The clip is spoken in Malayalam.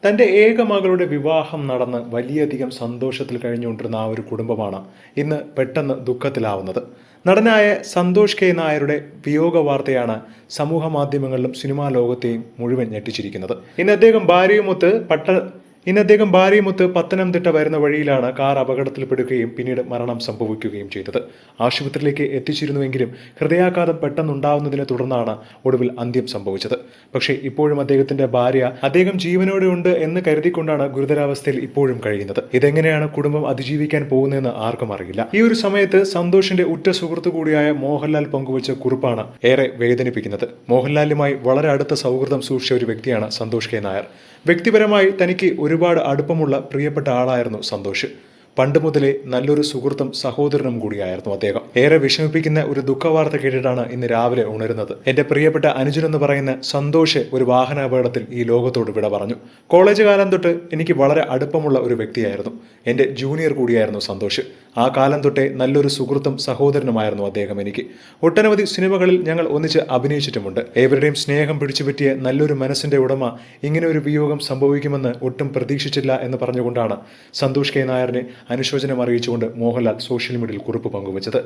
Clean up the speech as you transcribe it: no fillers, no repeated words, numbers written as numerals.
തൻ്റെ ഏക മകളുടെ വിവാഹം നടന്ന് വലിയധികം സന്തോഷത്തിൽ കഴിഞ്ഞുകൊണ്ടിരുന്ന ആ ഒരു കുടുംബമാണ് ഇന്ന് പെട്ടെന്ന് ദുഃഖത്തിലാവുന്നത്. നടനായ സന്തോഷ് കെ നായരുടെ വിയോഗ വാർത്തയാണ് സമൂഹ മാധ്യമങ്ങളിലും സിനിമാ ലോകത്തെയും മുഴുവൻ ഞെട്ടിച്ചിരിക്കുന്നത്. ഇന്ന് അദ്ദേഹം ഭാര്യയുമൊത്ത് പത്തനംതിട്ട വരുന്ന വഴിയിലാണ് കാർ അപകടത്തിൽപ്പെടുകയും പിന്നീട് മരണം സംഭവിക്കുകയും ചെയ്തത്. ആശുപത്രിയിലേക്ക് എത്തിച്ചിരുന്നുവെങ്കിലും ഹൃദയാഘാതം പെട്ടെന്നുണ്ടാവുന്നതിനെ തുടർന്നാണ് ഒടുവിൽ അന്ത്യം സംഭവിച്ചത്. പക്ഷേ ഇപ്പോഴും അദ്ദേഹത്തിന്റെ ഭാര്യ അദ്ദേഹം ജീവനോടെ ഉണ്ട് എന്ന് കരുതിക്കൊണ്ടാണ് ഗുരുതരാവസ്ഥയിൽ ഇപ്പോഴും കഴിയുന്നത്. ഇതെങ്ങനെയാണ് കുടുംബം അതിജീവിക്കാൻ പോകുന്നതെന്ന് ആർക്കും അറിയില്ല. ഈ ഒരു സമയത്ത് സന്തോഷിന്റെ ഉറ്റ സുഹൃത്തു കൂടിയായ മോഹൻലാൽ പങ്കുവച്ച കുറിപ്പാണ് ഏറെ വേദനിപ്പിക്കുന്നത്. മോഹൻലാലുമായി വളരെ അടുത്ത സൗഹൃദം സൂക്ഷിച്ച ഒരു വ്യക്തിയാണ് സന്തോഷ് കെ നായർ. വ്യക്തിപരമായി തനിക്ക് ഒരുപാട് അടുപ്പമുള്ള പ്രിയപ്പെട്ട ആളായിരുന്നു സന്തോഷ്. പണ്ട് മുതലേ നല്ലൊരു സുഹൃത്തും സഹോദരനും കൂടിയായിരുന്നു അദ്ദേഹം. ഏറെ വിഷമിപ്പിക്കുന്ന ഒരു ദുഃഖവാർത്ത കേട്ടിട്ടാണ് ഇന്ന് രാവിലെ ഉണരുന്നത്. എന്റെ പ്രിയപ്പെട്ട അനുജൻ എന്ന് പറയുന്ന സന്തോഷ് ഒരു വാഹനാപകടത്തിൽ ഈ ലോകത്തോട് വിട പറഞ്ഞു. കോളേജ് കാലം തൊട്ട് എനിക്ക് വളരെ അടുപ്പമുള്ള ഒരു വ്യക്തിയായിരുന്നു. എന്റെ ജൂനിയർ കൂടിയായിരുന്നു സന്തോഷ്. ആ കാലം തൊട്ടേ നല്ലൊരു സുഹൃത്തും സഹോദരനുമായിരുന്നു അദ്ദേഹം എനിക്ക്. ഒട്ടനവധി സിനിമകളിൽ ഞങ്ങൾ ഒന്നിച്ച് അഭിനയിച്ചിട്ടുമുണ്ട്. ഏവരുടെയും സ്നേഹം പിടിച്ചുപറ്റിയ നല്ലൊരു മനസ്സിന്റെ ഉടമ ഇങ്ങനെ ഒരു വിയോഗം സംഭവിക്കുമെന്ന് ഒട്ടും പ്രതീക്ഷിച്ചില്ല എന്ന് പറഞ്ഞുകൊണ്ടാണ് സന്തോഷ് കെ നായരിനെ അനുശോചനം അറിയിച്ചുകൊണ്ട് മോഹൻലാൽ സോഷ്യൽ മീഡിയയിൽ കുറിപ്പ് പങ്കുവച്ചത്.